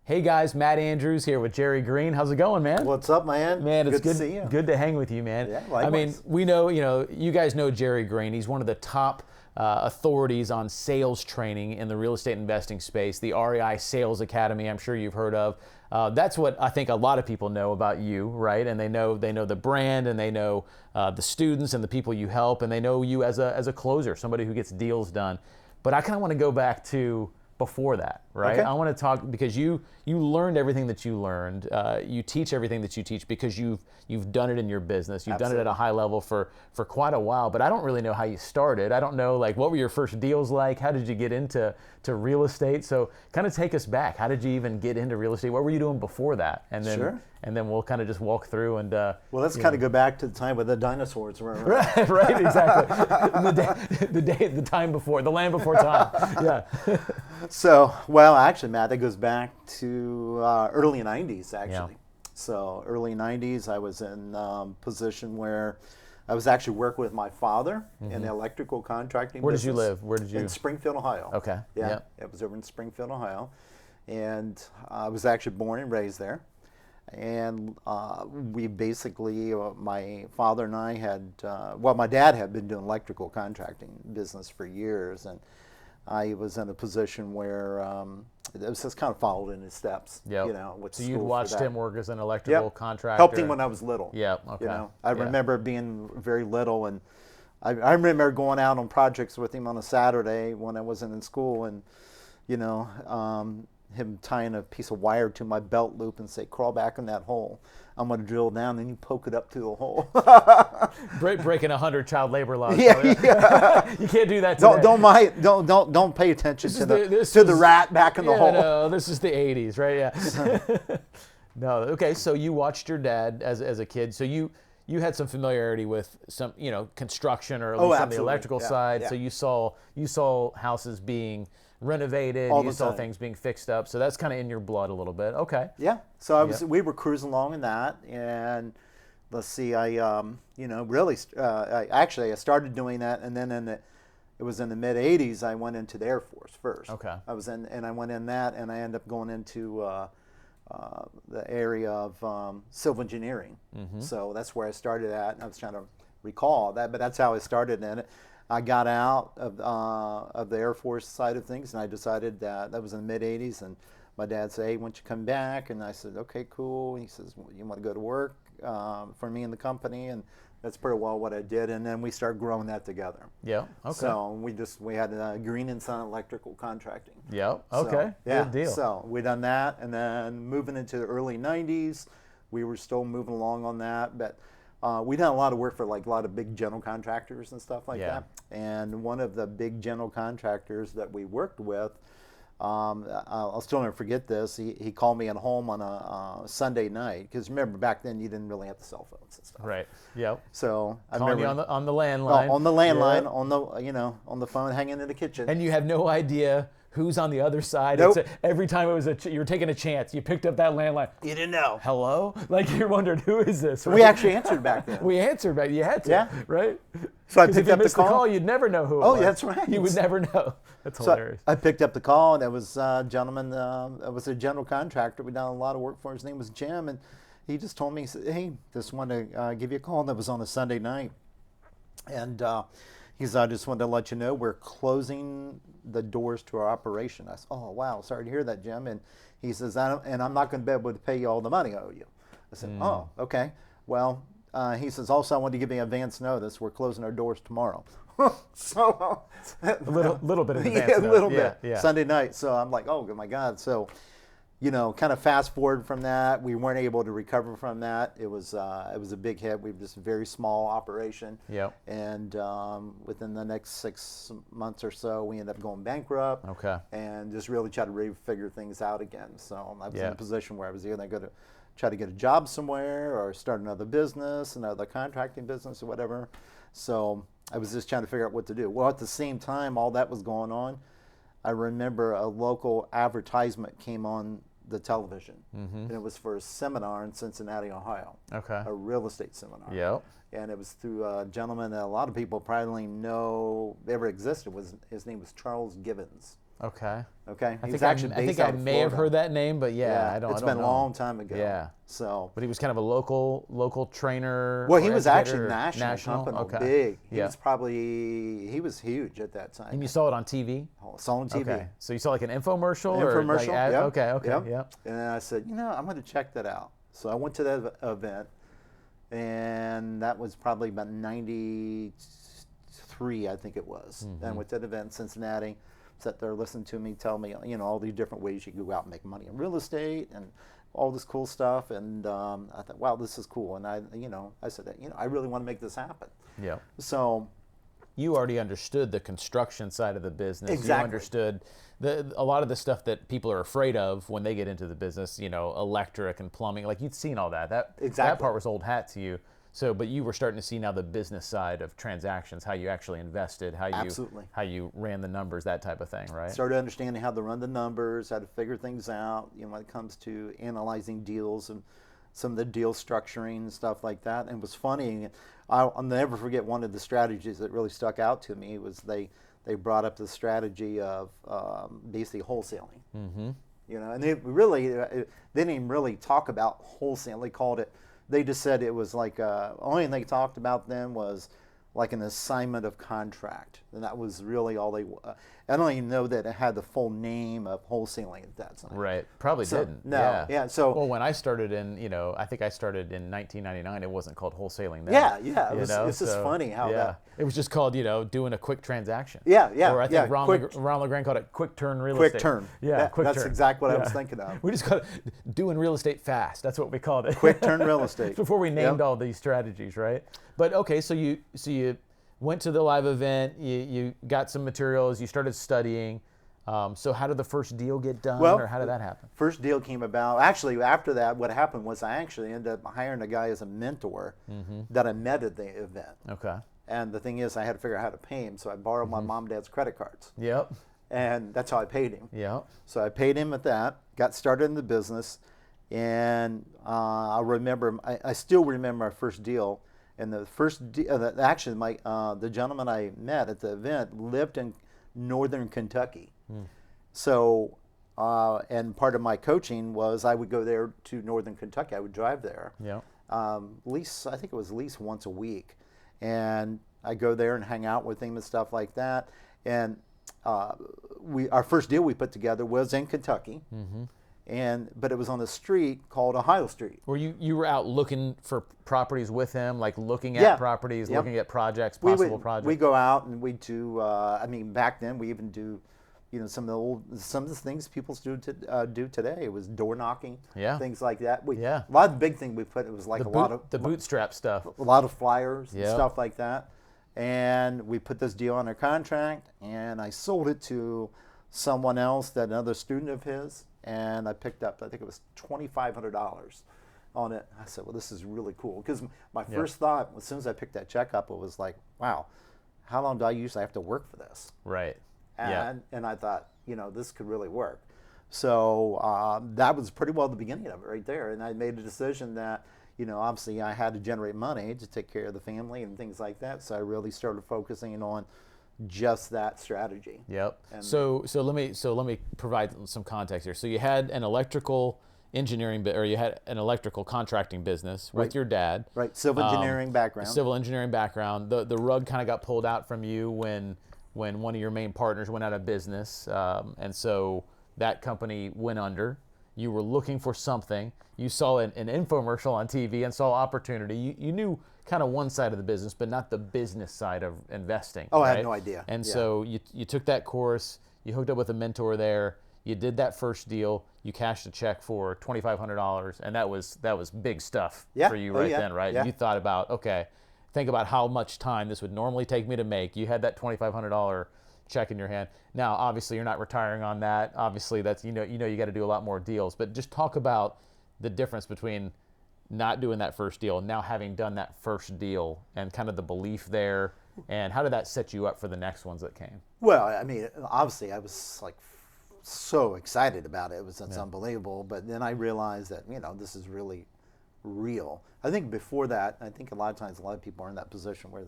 Hey guys, Matt Andrews here with Jerry Green. How's it going, man? What's up, man? Man, it's good to see you. Good to hang with you, man. Yeah, I mean, likewise. we know, you guys know Jerry Green. He's one of the top authorities on sales training in the real estate investing space, the REI Sales Academy, I'm sure you've heard of. That's what I think a lot of people know about you, right? And they know the brand, and they know the students and the people you help, and they know you as a closer, somebody who gets deals done. But I kind of want to go back to before that, right? Okay. I want to talk because you learned everything that you learned. You teach everything that you teach because you've done it in your business. You've done it at a high level for quite a while. But I don't really know how you started. I don't know, like, what were your first deals like? How did you get into real estate? So kind of take us back. How did you even get into real estate? What were you doing before that? And then Sure. And then we'll kind of just walk through and. Well, let's kind of go back to the time when the dinosaurs were around. Right, exactly. the time before, the land before time. Yeah. So, well, actually, Matt, that goes back to early 90s, actually. Yeah. So, early 90s, I was in a position where I was actually working with my father in the electrical contracting Where business. did you live? Where did you? In Springfield, Ohio. Okay. Yeah, Yep. it was over in Springfield, Ohio. And I was actually born and raised there. And we basically, my father and I had, my dad had been doing electrical contracting business for years, and I was in a position where it was just kind of followed in his steps. Yep. You know, with So school you'd for watched that. him work as an electrical Yep. contractor. Helped him when I was little. Yeah. Okay. You know, I Yeah. remember being very little, and I remember going out on projects with him on a Saturday when I wasn't in school, and you know, him tying a piece of wire to my belt loop and say, "Crawl back in that hole. I'm going to drill down." Then you poke it up to the hole. Breaking 100 child labor laws. Yeah, yeah. You can't do that today. Don't pay attention This to is the the rat back in the Yeah, hole. no, this is the 80s, right? Yeah. No, okay. So you watched your dad as a kid. So you had some familiarity with some, construction, or at least on the absolutely. electrical Yeah, side. yeah. So you saw houses being renovated. All You the saw time. things being fixed up. So that's kind of in your blood a little bit. Okay. Yeah. So we were cruising along in that, and let's see, I really, I started doing that, and then it was in the mid '80s. I went into the Air Force first. Okay. I went in that, and I ended up going into the area of civil engineering. So that's where I started at, and I was trying to recall that, but that's how I started in it. I got out of the Air Force side of things, and I decided that was in the mid '80s, and my dad said, "Hey, why don't you come back?" And I said, "Okay, cool." And he says, well, "You want to go to work for me in the company?" And that's pretty well what I did, and then we started growing that together. Yeah. Okay. So we had Green and Son Electrical Contracting. Yeah. So, Okay. yeah. Good deal. So we done that, and then moving into the early '90s, we were still moving along on that, but we done a lot of work for like a lot of big general contractors and stuff like Yeah. that. And one of the big general contractors that we worked with, I'll still never forget this. He called me at home on a Sunday night, because remember back then you didn't really have the cell phones and stuff. Right. Yep. So I Calling you remember on the landline. on the landline, Yeah. on the phone, hanging in the kitchen. And you have no idea who's on the other side. Nope. Every time it was you were taking a chance. You picked up that landline. You didn't know. Hello? Like, you're wondering, who is this? We right? actually answered back then. We answered, but you had to, Yeah. right? So I 'Cause picked if you up the missed the call. call, you'd never know who it Oh, was. yeah, that's right. You would never know. That's So hilarious. I picked up the call, and it was a gentleman. It was a general contractor. We done a lot of work for. His name was Jim, and he just told me, he said, "Hey, just wanted to give you a call." And that was on a Sunday night, and he said, "I just wanted to let you know we're closing the doors to our operation." I said, "Oh, wow, sorry to hear that, Jim." And he says, "I'm not going to be able to pay you all the money I owe you." I said, "Oh, okay. Well," he says, "also, I want to give you advance notice. We're closing our doors tomorrow." So A little bit of advance yeah, a note. little Yeah, bit. yeah. Sunday night. So I'm like, oh my God. So, kind of fast forward from that, we weren't able to recover from that. It was a big hit. We were just a very small operation. Yep. And within the next 6 months or so, we ended up going bankrupt. Okay. And just really try to figure things out again. So I was in Yeah. a position where I was either going to try to get a job somewhere or start another business, another contracting business or whatever. So I was just trying to figure out what to do. Well, at the same time, all that was going on, I remember a local advertisement came on the television, and it was for a seminar in Cincinnati, Ohio. Okay. A real estate seminar. Yep. And it was through a gentleman that a lot of people probably know ever existed. His name was Charles Gibbons. Okay. Okay, I he was think actually I based think I out of may have Florida. heard that name, but yeah, I don't. It's I don't been know. a long time ago. Yeah. So, But he was kind of a local trainer. well, or he was educator, actually or national, company, Okay. big. Yeah. He was huge at that time. And you saw it on TV. Saw on TV. Okay. So you saw like an infomercial An or like infomercial. Yep. Okay. Okay. Yep. Yep. And I said, I'm going to check that out. So I went to that event, and that was probably about 93, I think it was. Mm-hmm. And went to that event in Cincinnati, sat there, listened to me tell me, all these different ways you can go out and make money in real estate and all this cool stuff. And I thought, wow, this is cool. And I said, I really want to make this happen. Yeah. So you already understood the construction side of the business. Exactly. You understood a lot of the stuff that people are afraid of when they get into the business, electric and plumbing. Like you'd seen all that. That part was old hat to you. So, but you were starting to see now the business side of transactions, how you actually invested, how you ran the numbers, that type of thing, right? Started understanding how to run the numbers, how to figure things out, when it comes to analyzing deals and some of the deal structuring and stuff like that. And it was funny. I'll never forget one of the strategies that really stuck out to me was they brought up the strategy of basically wholesaling. Mm-hmm. And they didn't even really talk about wholesaling. They called it. They just said it was like only thing they talked about then was like an assignment of contract, and that was really all they. I don't even know that it had the full name of wholesaling at that time. Right, probably didn't. No, yeah. So well, when I started I think I started in 1999. It wasn't called wholesaling then. Yeah. It's just funny how that. It was just called doing a quick transaction. Yeah. Or I think Ron LeGrand called it quick turn real estate. Quick turn. Yeah, quick turn. That's exactly what I was thinking of. We just called it doing real estate fast. That's what we called it. Quick turn real estate. Before we named all these strategies, right? But okay, so you went to the live event. You got some materials. You started studying. So how did the first deal get done, or how did that happen? First deal came about. Actually, after that, what happened was I actually ended up hiring a guy as a mentor that I met at the event. Okay. And the thing is, I had to figure out how to pay him, so I borrowed my mom and dad's credit cards. Yep. And that's how I paid him. Yep. So I paid him at that, got started in the business, and I still remember our first deal. And the first actually, the gentleman I met at the event lived in northern Kentucky. So, and part of my coaching was I would go there to northern Kentucky. I would drive there. Yeah. I think it was at least once a week, and I go there and hang out with him and stuff like that. And our first deal we put together was in Kentucky. But it was on a street called Ohio Street. Were you were out looking for properties with him, like looking at properties, looking at projects, possible projects? We go out and we do. Back then we even do, some of the things people do today. It was door knocking, things like that. A lot of the big thing we put, it was like lot of the bootstrap stuff, a lot of flyers and stuff like that. And we put this deal under contract, and I sold it to someone else, another student of his. And I picked up, I think it was $2,500 on it. I said, well, this is really cool. Because my first thought, as soon as I picked that check up, it was like, wow, how long do I usually have to work for this? Right. And I thought, this could really work. So that was pretty well the beginning of it right there. And I made a decision that, obviously I had to generate money to take care of the family and things like that. So I really started focusing on just that strategy. Yep. And so let me provide some context here. So you had an electrical engineering or you had an electrical contracting business with your dad. Right. Civil engineering background. Civil engineering background. The rug kind of got pulled out from you when one of your main partners went out of business, and so that company went under. You were looking for something. You saw an infomercial on TV and saw opportunity. You knew kind of one side of the business, but not the business side of investing. Oh, right? I had no idea. And so you took that course, you hooked up with a mentor there, you did that first deal, you cashed a check for $2,500, and that was big stuff for you then, right? Yeah. You thought about, okay, think about how much time this would normally take me to make. You had that $2,500 check in your hand. Now, obviously, you're not retiring on that. Obviously, that's you got to do a lot more deals. But just talk about the difference between not doing that first deal and now having done that first deal and kind of the belief there, and how did that set you up for the next ones that came? Well, obviously I was like so excited about it. It's unbelievable. But then I realized that, this is really real. I think before that, a lot of times a lot of people are in that position where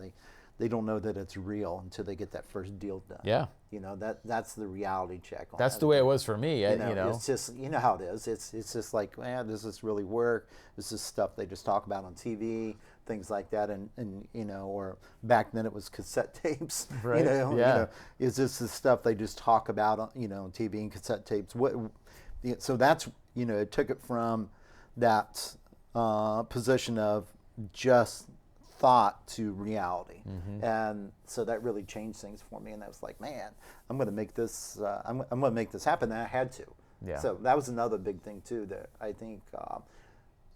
they don't know that it's real until they get that first deal done. Yeah. You know, that's the reality check on That's it. the way it was for me. You know, it's just, you know how it is. It's just like, man, does this really work? This is stuff they just talk about on TV, things like that, and you know, or back then it was cassette tapes. Right. You know, Yeah. you know, is this the stuff they just talk about on, you know, on TV and cassette tapes? So that's, you know, it took it from that position of just thought to reality, and so that really changed things for me. And I was like, man, I'm going to make this. I'm going to make this happen. And I had to. Yeah. So that was another big thing too. That I think,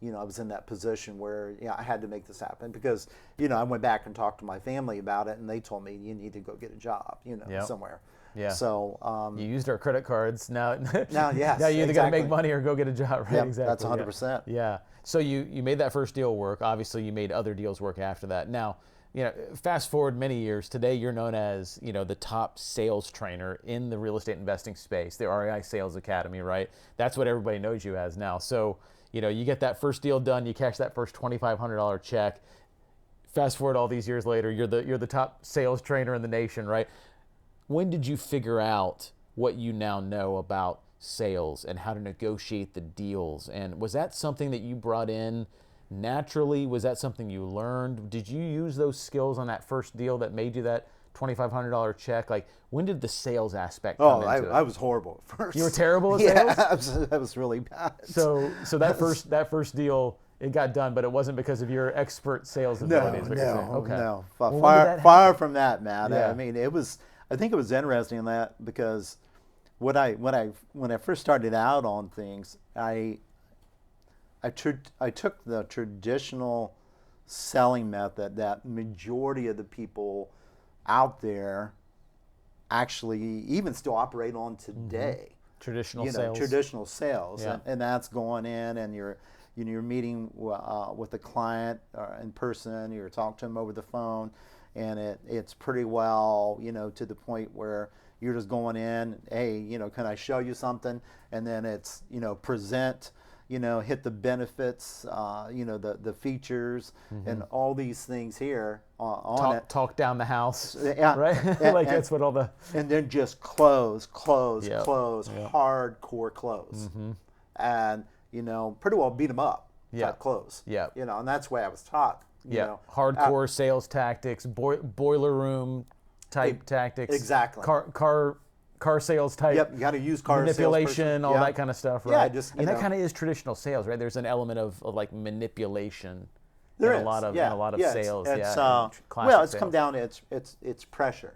you know, I was in that position where I had to make this happen because, you know, I went back and talked to my family about it, and they told me you need to go get a job, you know, Yep. somewhere. Yeah. So you used our credit cards. Now, yes, now you either got to exactly. make money or go get a job, right? Yep, Exactly. that's 100%. Yeah. So you made that first deal work. Obviously, you made other deals work after that. Now, you know, fast forward many years. Today, you're known as, you know, the top sales trainer in the real estate investing space, the REI Sales Academy, right? That's what everybody knows you as now. So, you know, you get that first deal done, you cash that first $2,500 check. Fast forward all these years later, you're the top sales trainer in the nation, right? When did you figure out what you now know about sales and how to negotiate the deals? And was that something that you brought in naturally? Was that something you learned? Did you use those skills on that first deal that made you that $2,500 check? Like, when did the sales aspect come into it? I was horrible at first. You were terrible at sales? Yeah, I was really bad. So that first deal, it got done, but it wasn't because of your expert sales abilities. No. Well, when did that Far from that, Matt. Yeah. I mean, I think it was interesting in that because when I first started out on things, I took the traditional selling method that majority of the people out there actually even still operate on today. Traditional sales. Traditional sales, Yeah. and that's going in and you're meeting with a client in person. You're talking to them over the phone, and it's pretty well, you know, to the point where you're just going in, hey, you know, can I show you something? And then it's, you know, present, you know, hit the benefits, you know, the features and all these things here on it. Talk down the house, Yeah. right? That's what all the... And then just close, Yep. hardcore close. And, you know, pretty well beat them up, type close. Yeah. You know, and that's the way I was taught. You know, hardcore sales tactics, boiler room type tactics. Exactly. Car sales type. Yep, you got to use car manipulation, salesperson. all Yeah. that kind of stuff, right? Yeah, and that kind of is traditional sales, right? There's an element of like manipulation There in is. a lot of sales. It's, classic well, it's sales. come down to it's pressure,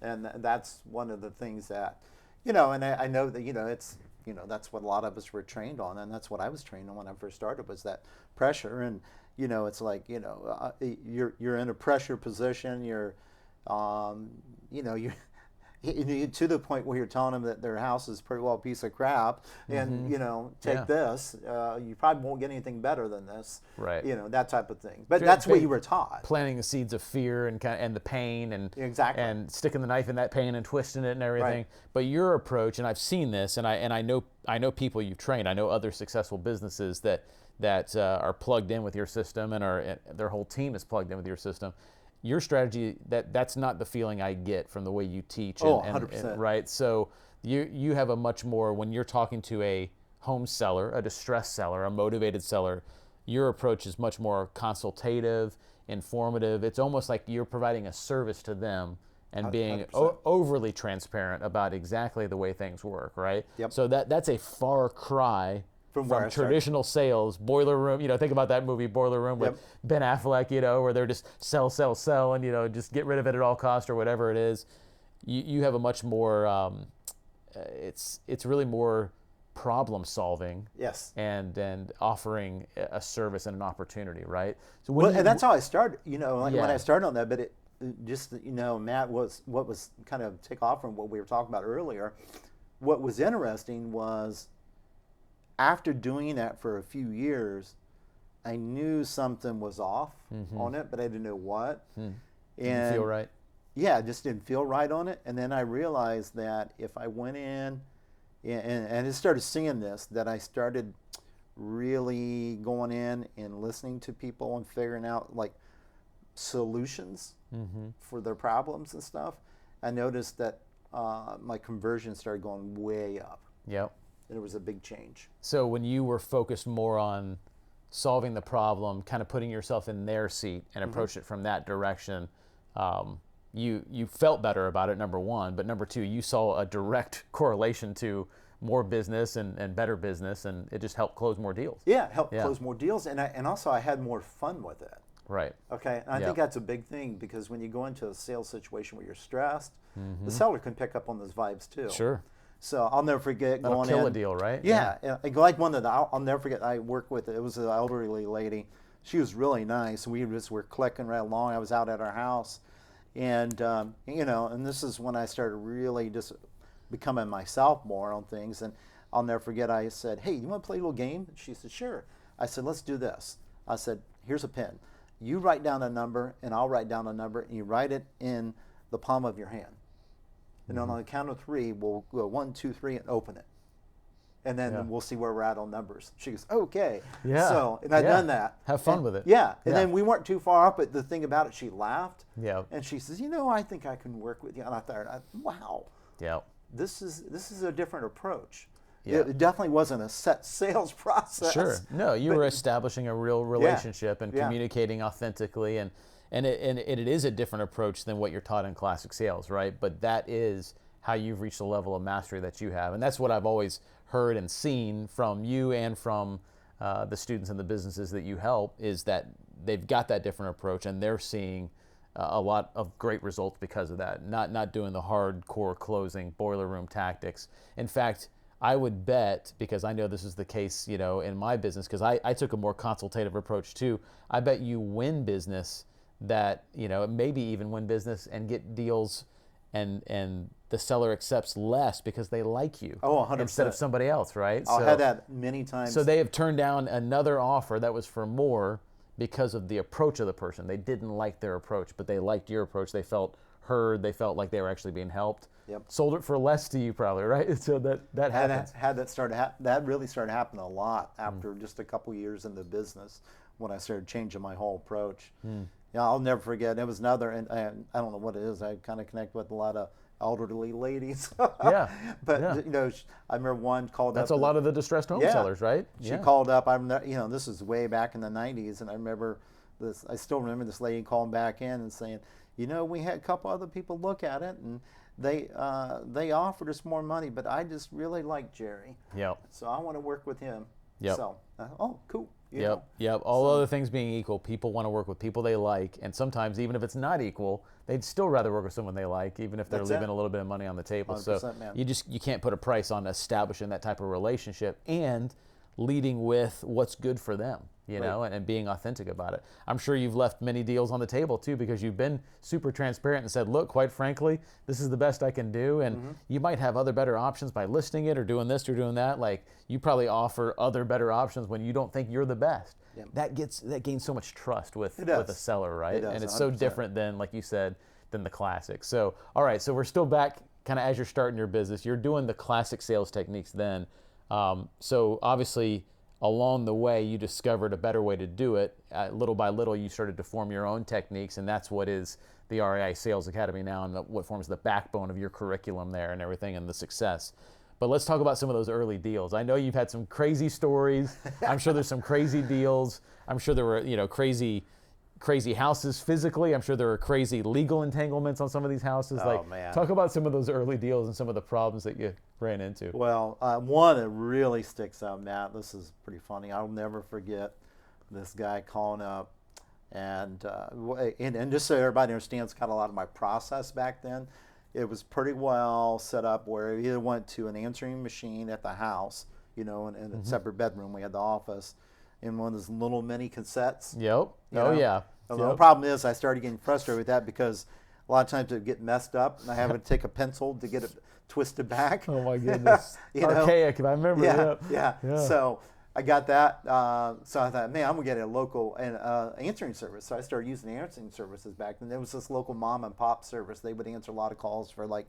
and that's one of the things that, you know, and I know that, you know, it's, you know, that's what a lot of us were trained on, and that's what I was trained on when I first started, was that pressure. And, you know, it's like, you know, you're in a pressure position. You're, you know, you're to the point where you're telling them that their house is pretty well a piece of crap, and you know, take this. You probably won't get anything better than this. Right. You know, that type of thing. But that's what you were taught. Planting the seeds of fear and the pain and Exactly. and sticking the knife in that pain and twisting it and everything. Right. But your approach, and I've seen this, and I know people you've trained. I know other successful businesses that are plugged in with your system, and their whole team is plugged in with your system. Your strategy, that's not the feeling I get from the way you teach. 100%. Right. So you have a much more, when you're talking to a home seller, a distressed seller, a motivated seller, your approach is much more consultative, informative. It's almost like you're providing a service to them and being overly transparent about exactly the way things work, right? Yep. So that's a far cry from where I started. traditional sales, boiler room. You know, think about that movie Boiler Room with Ben Affleck, you know, where they're just sell, and, you know, just get rid of it at all cost or whatever it is. You have a much more, it's really more problem solving. Yes. And offering a service and an opportunity, right? So And that's how I started, you know, when Yeah. I started on that. But it just, you know, Matt, what was kind of take off from what we were talking about earlier. What was interesting was, after doing that for a few years, I knew something was off on it, but I didn't know what. And didn't feel right. Yeah, it just didn't feel right on it. And then I realized that if I went in and I started seeing this, that I started really going in and listening to people and figuring out, like, solutions for their problems and stuff, I noticed that my conversion started going way up. Yep. And it was a big change. So when you were focused more on solving the problem, kind of putting yourself in their seat and approach it from that direction, you felt better about it, number one, but number two, you saw a direct correlation to more business and better business, and it just helped close more deals. Yeah, it helped close more deals, and also I had more fun with it. Right. Okay, and I think that's a big thing, because when you go into a sales situation where you're stressed, the seller can pick up on those vibes too. Sure. So I'll never forget That'll going kill in. a deal, right? Yeah, like one that I'll never forget. I worked with, it was an elderly lady. She was really nice. We just were clicking right along. I was out at our house, and and this is when I started really just becoming myself more on things. And I'll never forget, I said, "Hey, you want to play a little game?" She said, "Sure." I said, "Let's do this." I said, "Here's a pen. You write down a number, and I'll write down a number, and you write it in the palm of your hand. And on the count of three, we'll go 1, 2, 3, and open it. And then we'll see where we're at on numbers." She goes, "Okay." Yeah. So, and I'd done that. Have fun with it. Yeah. And then we weren't too far up, but the thing about it, she laughed. Yeah. And she says, "I think I can work with you." And I thought, wow. Yeah. This is a different approach. Yeah. It definitely wasn't a set sales process. Sure. No, you were establishing a real relationship and communicating authentically, and it is a different approach than what you're taught in classic sales, right? But that is how you've reached the level of mastery that you have, and that's what I've always heard and seen from you and from the students and the businesses that you help, is that they've got that different approach, and they're seeing a lot of great results because of that. Not doing the hardcore closing boiler room tactics. In fact, I would bet, because I know this is the case, in my business, because I took a more consultative approach too. I bet you win business that, maybe even win business and get deals, and the seller accepts less because they like you. Oh, 100%. Instead of somebody else, right? I've had that many times. So they have turned down another offer that was for more because of the approach of the person. They didn't like their approach, but they liked your approach. They felt heard. They felt like they were actually being helped. Yep. Sold it for less to you, probably, right? So that happens. That really started happening a lot after just a couple years in the business, when I started changing my whole approach. Yeah, I'll never forget. It was another, and I don't know what it is. I kind of connect with a lot of elderly ladies. Yeah. But I remember one called That's up. a lot of the distressed home sellers, right? She called up. This is way back in the '90s, and I remember this. I still remember this lady calling back in and saying, "We had a couple other people look at it, and they offered us more money, but I just really like Jerry. Yep. So I want to work with him." Yep. So, cool. Yep. All other things being equal, people want to work with people they like, and sometimes even if it's not equal, they'd still rather work with someone they like, even if they're leaving a little bit of money on the table. So man. you can't put a price on establishing that type of relationship and leading with what's good for them, and being authentic about it. I'm sure you've left many deals on the table too, because you've been super transparent and said, "Look, quite frankly, this is the best I can do," and you might have other better options by listing it or doing this or doing that. Like, you probably offer other better options when you don't think you're the best. Yep. That gains so much trust with a seller, right? It does, and it's 100%. so different than, like you said, than the classic. So, all right, so we're still back kind of as you're starting your business. You're doing the classic sales techniques then. So obviously, along the way, you discovered a better way to do it. Little by little, you started to form your own techniques, and that's what is the REI Sales Academy now, and what forms the backbone of your curriculum there and everything, and the success. But let's talk about some of those early deals. I know you've had some crazy stories. I'm sure there's some crazy deals. I'm sure there were, crazy houses physically. I'm sure there were crazy legal entanglements on some of these houses. Man. Talk about some of those early deals and some of the problems that you ran into. Well, one that really sticks out, Matt, this is pretty funny. I'll never forget this guy calling up, and just so everybody understands kind of a lot of my process back then, it was pretty well set up where he either went to an answering machine at the house, in a separate bedroom. We had the office, in one of those little mini cassettes. Yep. Yeah. The problem is I started getting frustrated with that, because a lot of times it would get messed up, and I have to take a pencil to get it twisted back. Oh my goodness. Archaic, if I remember. Yeah. So I got that. So I thought, man, I'm going to get a local answering service. So I started using the answering services back then. There was this local mom and pop service. They would answer a lot of calls for like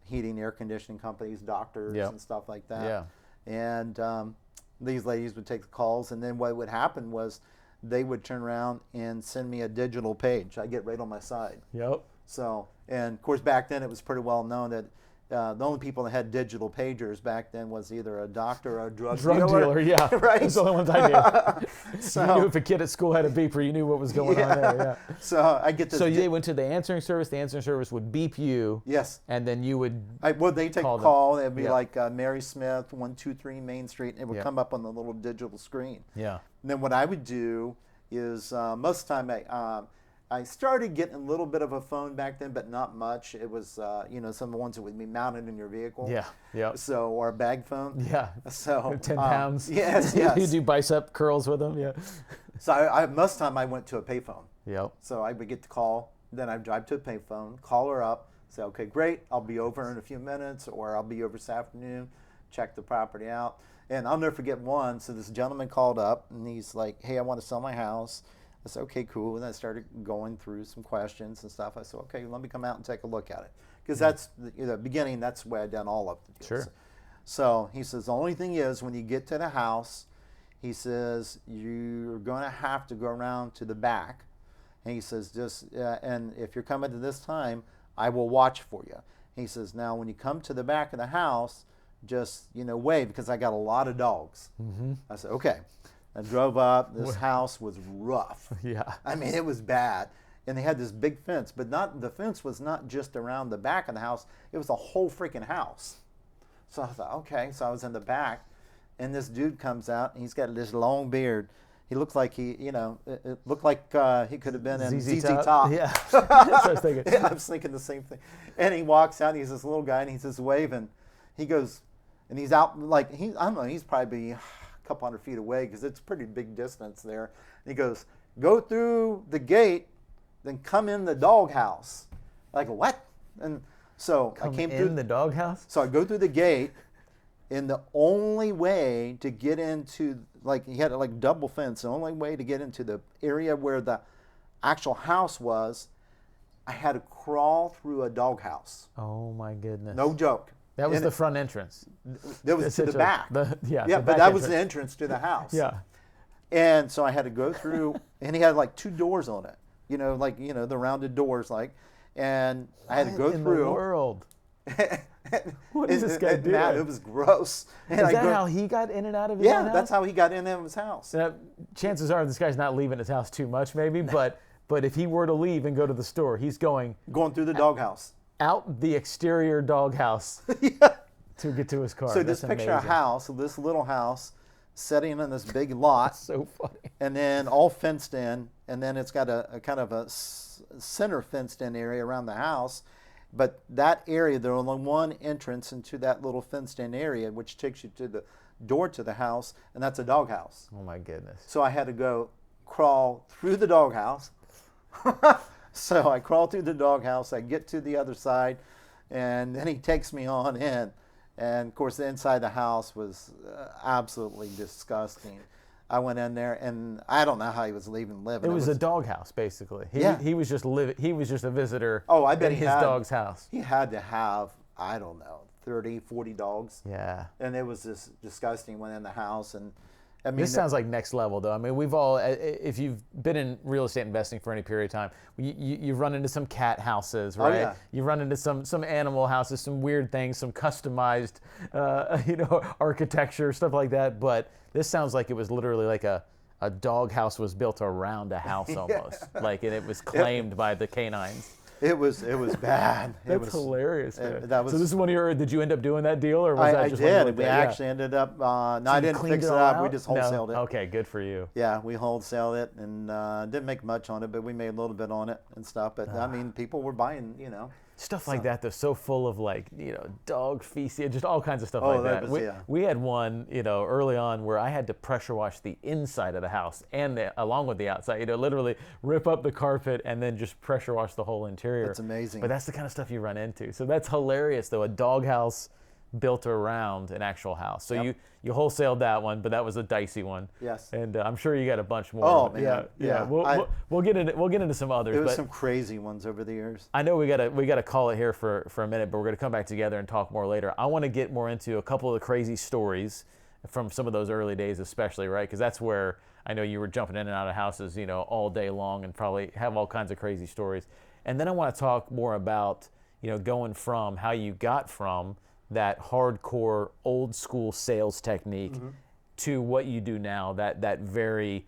heating, air conditioning companies, doctors, and stuff like that. Yeah. And these ladies would take the calls, and then what would happen was they would turn around and send me a digital page. I get right on my side. Yep. So, and of course back then it was pretty well known that the only people that had digital pagers back then was either a doctor or a drug dealer. Yeah, right. That's the only ones I knew. So, you knew if a kid at school had a beeper, you knew what was going on there. Yeah. So I get this. So they went to the answering service. The answering service would beep you. Yes. And then you would. Well, they take a call. It'd be Yeah. like Mary Smith, 123 Main Street, and it would Yeah. come up on the little digital screen. Yeah. And then what I would do is most of the time I started getting a little bit of a phone back then, but not much. It was you know, some of the ones that would be mounted in your vehicle. Yeah. Yeah. So, or a bag phone. Yeah. So 10 pounds. Yes. You Yes. do bicep curls with them. Yeah. So most of the time I went to a payphone. Yep. So I would get the call, then I'd drive to a payphone, call her up, say, okay, great, I'll be over in a few minutes, or I'll be over this afternoon, check the property out. And I'll never forget one. So this gentleman called up, and he's like, hey, I want to sell my house. I said, okay, cool. And I started going through some questions and stuff. I said, okay, let me come out and take a look at it. Because that's the beginning, that's the way I've done all of the deals. Sure. So he says, the only thing is, when you get to the house, he says, you're going to have to go around to the back. And he says, just, and if you're coming to this time, I will watch for you. He says, now when you come to the back of the house, just, you know, wave, because I got a lot of dogs. Mm-hmm. I said, okay. I drove up. This house was rough. Yeah. I mean, it was bad. And they had this big fence, but the fence was not just around the back of the house. It was the whole freaking house. So I thought, okay. So I was in the back, and this dude comes out, and he's got this long beard. He looks like it looked like he could have been in ZZ Top. Yeah. That's what I was thinking. Yeah, I was thinking the same thing. And he walks out, and he's this little guy, and he's just waving. He goes, and he's out, like, I don't know, he's probably a couple hundred feet away, because it's a pretty big distance there. And he goes, go through the gate, then come in the doghouse. Like, what? And so I came through the doghouse? So I go through the gate, and the only way to get into, like, he had like double fence, the only way to get into the area where the actual house was, I had to crawl through a doghouse. Oh my goodness. No joke. That was And the front entrance. That was to the back. Yeah, but that was the entrance to the house. Yeah. And so I had to go through, and he had like 2 doors on it, the rounded doors, like, and I had to go in through. The world? What does this guy do? It was gross. And Is that how he got in and out of his own house? that's how he got in and out of his house. Now, chances are this guy's not leaving his house too much, maybe, but if he were to leave and go to the store, he's going through the doghouse. Out the exterior doghouse Yeah. to get to his car. So That's just picture a amazing. house, this little house, sitting in this big lot, So funny. and then all fenced in, and then it's got a kind of a center fenced in area around the house. But that area, there's only one entrance into that little fenced in area, which takes you to the door to the house, and that's a doghouse. Oh my goodness. So I had to go crawl through the doghouse. So I crawl through the doghouse, I get to the other side, and then he takes me on in. And of course, the inside of the house was absolutely disgusting. I went in there, and I don't know how he was living. It was a doghouse, basically. He was just He was just a visitor. Oh, I bet in he his had, dog's house. He had to have, I don't know, 30, 40 dogs. Yeah. And it was just disgusting. Went in the house, and I mean, This sounds like next level, though. I mean, we've all, if you've been in real estate investing for any period of time, you run into some cat houses, right? Oh, yeah. You run into some animal houses, some weird things, some customized, architecture, stuff like that. But this sounds like it was literally like a dog house was built around a house almost, and it was claimed by the canines. It was bad. That's hilarious. Man. That was, so this is one of your. Did you end up doing that deal, or was that I just? did. We actually ended up. No, I didn't fix it up. We just wholesaled it. Okay, good for you. Yeah, we wholesaled it and didn't make much on it, but we made a little bit on it and stuff. But I mean, people were buying, Stuff like that, they're so full of dog feces, just all kinds of stuff Oh, like that that. was- yeah. We had one, early on where I had to pressure wash the inside of the house and along with the outside, literally rip up the carpet and then just pressure wash the whole interior. That's amazing. But that's the kind of stuff you run into. So that's hilarious, though, a dog house built around an actual house. So Yep. you wholesaled that one, but that was a dicey one. Yes. And I'm sure you got a bunch more. Oh, man. Yeah. We'll get into some others. There was but some crazy ones over the years. I know we gotta call it here for a minute, but we're gonna come back together and talk more later. I want to get more into a couple of the crazy stories from some of those early days, especially, right? Because that's where I know you were jumping in and out of houses, all day long, and probably have all kinds of crazy stories. And then I want to talk more about, going from how you got from that hardcore old school sales technique to what you do now, that very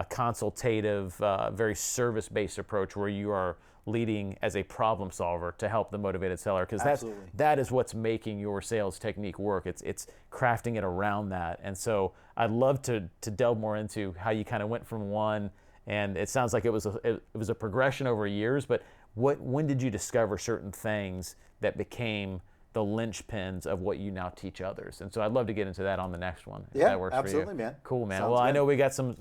consultative, very service-based approach where you are leading as a problem solver to help the motivated seller, because that is what's making your sales technique work. It's crafting it around that. And so I'd love to delve more into how you kind of went from one, and it sounds like it was a progression over years, but when did you discover certain things that became the linchpins of what you now teach others? And so I'd love to get into that on the next one. If that works absolutely, for you. man. Cool, man. Sounds well, good. I know we got some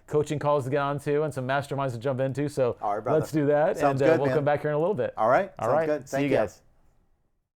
coaching calls to get on to and some masterminds to jump into. So All right, brother. let's do that. Sounds and good, we'll man. come back here in a little bit. All right. All Sounds right. good. See Thank you guys.